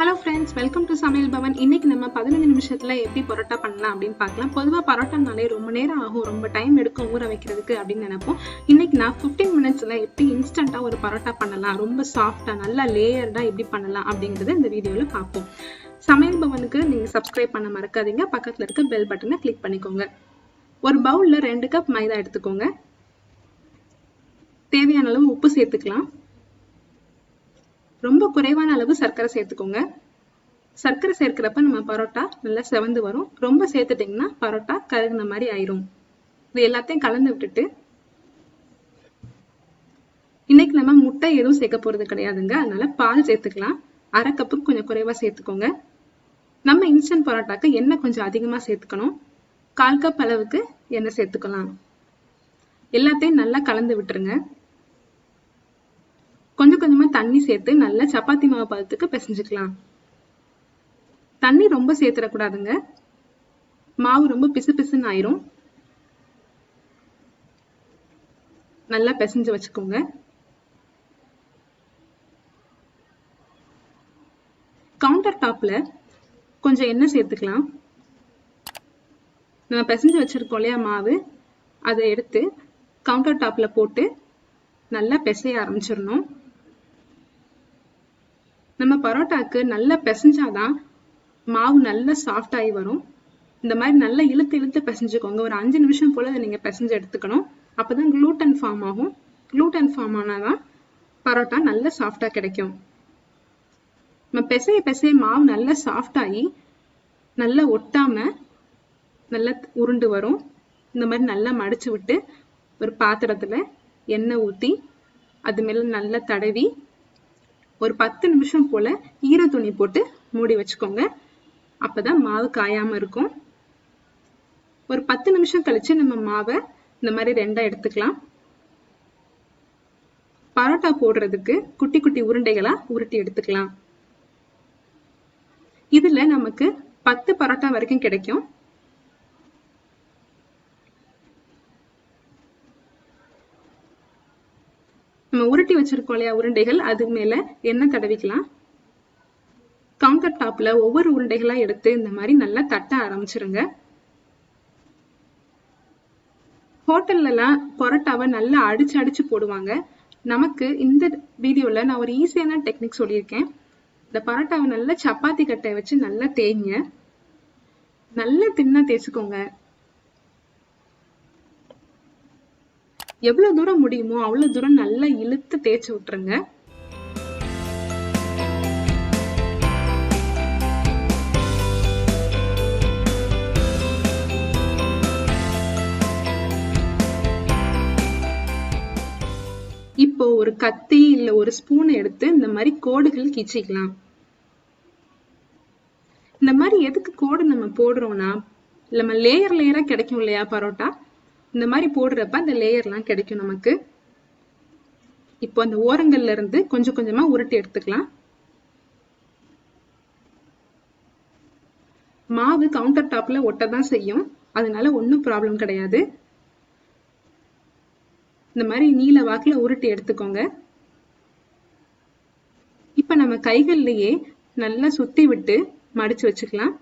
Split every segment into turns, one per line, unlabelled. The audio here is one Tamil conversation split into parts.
Hello friends, welcome to Samayal Bhavan. இன்னைக்கு நம்ம 15 நிமிஷத்துல எப்படி பரோட்டா பண்ணலாம் அப்படின்னு பார்க்கலாம். பொதுவா பரோட்டானாலே ரொம்ப நேரம் ஆகும், ரொம்ப டைம் எடுக்கும் ஊற வைக்கிறதுக்கு அப்படின்னு நினைப்போம். இன்னைக்கு நான் 15 மினிட்ஸ்ல எப்படி இன்ஸ்டன்டா ஒரு பரோட்டா பண்ணலாம், ரொம்ப சாஃப்டா நல்லா லேயர்டா எப்படி பண்ணலாம் அப்படிங்கறத இந்த வீடியோல பார்ப்போம். சமையல் பவனுக்கு நீங்க சப்ஸ்கிரைப் பண்ண மறக்காதீங்க. பக்கத்துல இருக்க பெல் பட்டனை கிளிக் பண்ணிக்கோங்க. ஒரு பவுல்ல 2 கப் மைதா எடுத்துக்கோங்க. தேவையான அளவு உப்பு சேர்த்துக்கலாம். ரொம்ப குறைவான அளவு சர்க்கரை சேர்த்துக்கோங்க. சர்க்கரை சேர்க்கிறப்ப நம்ம பரோட்டா நல்லா செவந்து வரும். ரொம்ப சேர்த்துட்டீங்கன்னா பரோட்டா கருகுன மாதிரி ஆயிரும். இது எல்லாத்தையும் கலந்து விட்டுட்டு, இன்னைக்கு நம்ம முட்டை எதுவும் சேர்க்க போறது கிடையாதுங்க, அதனால பால் சேர்த்துக்கலாம். 1/2 கப்புக்கு கொஞ்சம் குறைவா சேர்த்துக்கோங்க. நம்ம இன்ஸ்டன்ட் பரோட்டாக்கு எண்ணெய் கொஞ்சம் அதிகமா சேர்த்துக்கணும். 1/4 கப் அளவுக்கு எண்ணெய் சேர்த்துக்கலாம். எல்லாத்தையும் நல்லா கலந்து விட்டுருங்க. கொஞ்சம் கொஞ்சமா தண்ணி சேர்த்து நல்லா சப்பாத்தி மாவு பதத்துக்கு பிசைஞ்சுக்கலாம். தண்ணி ரொம்ப சேர்த்துடக்கூடாதுங்க, மாவு ரொம்ப பிசு பிசுன்னு ஆயிரும். நல்லா பிசைஞ்சு வச்சுக்கோங்க. கவுண்டர் டாப்ல கொஞ்சம் எண்ணெய் சேர்த்துக்கலாம். நம்ம பிசைஞ்சு வச்சிருக்கோம் இல்லையா மாவு, அதை எடுத்து கவுண்டர் டாப்ல போட்டு நல்லா பிசைய ஆரம்பிச்சிடணும். நம்ம பரோட்டாக்கு நல்லா பிசைஞ்சாதான் மாவு நல்லா சாஃப்ட் ஆகி வரும். இந்த மாதிரி நல்லா இழுத்து இழுத்து பிசைஞ்சுக்கோங்க. ஒரு 5 நிமிஷம் போல நீங்க பிசைஞ்சு எடுத்துக்கணும். அப்பதான் குளூட்டன் ஃபார்ம் ஆகும். குளூட்டன் ஃபார்ம் ஆனாதான் பரோட்டா நல்லா சாஃப்டா கிடைக்கும். நம்ம பிசைய பிசைய மாவு நல்லா சாஃப்ட் ஆகி நல்லா ஒட்டாம நல்லா உருண்டு வரும். இந்த மாதிரி நல்லா மடிச்சு விட்டு ஒரு பாத்திரத்துல எண்ணெய் ஊத்தி அது மேல நல்லா தடவி ஒரு 10 நிமிஷம் போல ஈர துணி போட்டு மூடி வச்சுக்கோங்க. அப்பதான் மாவு காயாம இருக்கும். ஒரு 10 நிமிஷம் கழிச்சு நம்ம மாவை இந்த மாதிரி 2ஆ எடுத்துக்கலாம். பரோட்டா போடுறதுக்கு குட்டி குட்டி உருண்டைகளா உருட்டி எடுத்துக்கலாம். இதுல நமக்கு 10 பரோட்டா வரைக்கும் கிடைக்கும். நம்ம உருட்டி வச்சிருக்கோம் இல்லையா உருண்டைகள், அது மேல எண்ணெய் தடவிக்கலாம். கவுண்டர் டாப்ல ஒவ்வொரு உருண்டைகளா எடுத்து இந்த மாதிரி நல்லா தட்ட ஆரம்பிச்சிருங்க. ஹோட்டல்ல எல்லாம் பரோட்டாவை நல்லா அடிச்சு அடிச்சு போடுவாங்க. நமக்கு இந்த வீடியோல நான் ஒரு ஈஸியான டெக்னிக் சொல்லியிருக்கேன். இந்த பரோட்டாவை நல்லா சப்பாத்தி கட்டை வச்சு நல்லா தேய்ங்க. நல்லா தின்னா தேய்ச்சுக்கோங்க. எவ்வளவு தூரம் முடியுமோ அவ்வளவு தூரம் நல்லா இழுத்து தேய்ச்சி விட்டுருங்க. இப்போ ஒரு கத்தி இல்ல ஒரு ஸ்பூன் எடுத்து இந்த மாதிரி கோடுகள் கீச்சிக்கலாம். இந்த மாதிரி எதுக்கு கோடு நம்ம போடுறோம்னா, நம்ம லேயர் லேயரா கிடைக்கும் இல்லையா பரோட்டா, இந்த மாதிரி போடுறப்ப அந்த லேயர்லாம் கிடைக்கும் நமக்கு. இப்போ அந்த ஓரங்கள்ல இருந்து கொஞ்சம் கொஞ்சமா உருட்டி எடுத்துக்கலாம். மாவு கவுண்டர் டாப்ல ஒட்டதான் செய்யும், அதனால ஒன்னும் ப்ராப்ளம் கிடையாது. இந்த மாதிரி நீல வாக்குல உருட்டி எடுத்துக்கோங்க. இப்ப நம்ம கைகள்லயே நல்லா சுத்தி விட்டு மடிச்சு வச்சுக்கலாம்.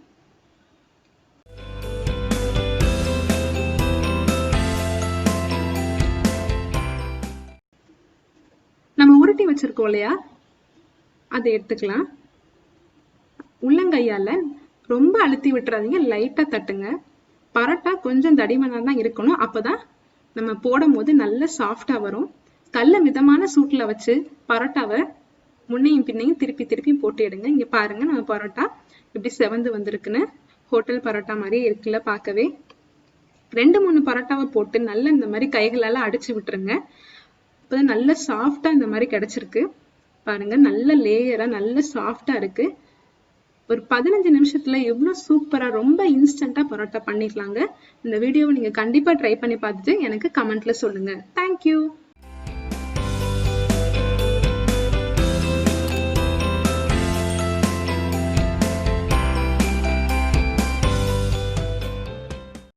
நம்ம உருட்டி வச்சிருக்கோம் இல்லையா, அதை எடுத்துக்கலாம். உள்ளங்கையால ரொம்ப அழுத்தி விட்டுறாதீங்க, லைட்டா தட்டுங்க. பரோட்டா கொஞ்சம் தடிமனா தான் இருக்கணும், அப்பதான் நம்ம போடும் போது நல்ல சாஃப்டா வரும். கல்ல மிதமான சூட்டுல வச்சு பரோட்டாவை முன்னையும் பின்னையும் திருப்பி திருப்பி போட்டு எடுங்க. இங்க பாருங்க நம்ம பரோட்டா இப்படி செவந்து வந்திருக்குன்னு. ஹோட்டல் பரோட்டா மாதிரி இருக்குல்ல பார்க்கவே. 2-3 பரோட்டாவை போட்டு நல்லா இந்த மாதிரி கைகளால அடிச்சு விட்டுருங்க. அப்பதான் நல்ல சாஃப்டா இந்த மாதிரி கிடைச்சிருக்கு பாருங்க. நல்ல லேயரா நல்ல சாஃப்டா இருக்கு. ஒரு 15 நிமிஷத்துல எவ்வளவு சூப்பரா ரொம்ப இன்ஸ்டன்டா பரோட்டா பண்ணிக்கலாங்க. இந்த வீடியோவை நீங்க கண்டிப்பா ட்ரை பண்ணி பார்த்துட்டு எனக்கு கமெண்ட்ல சொல்லுங்க. தேங்க்யூ.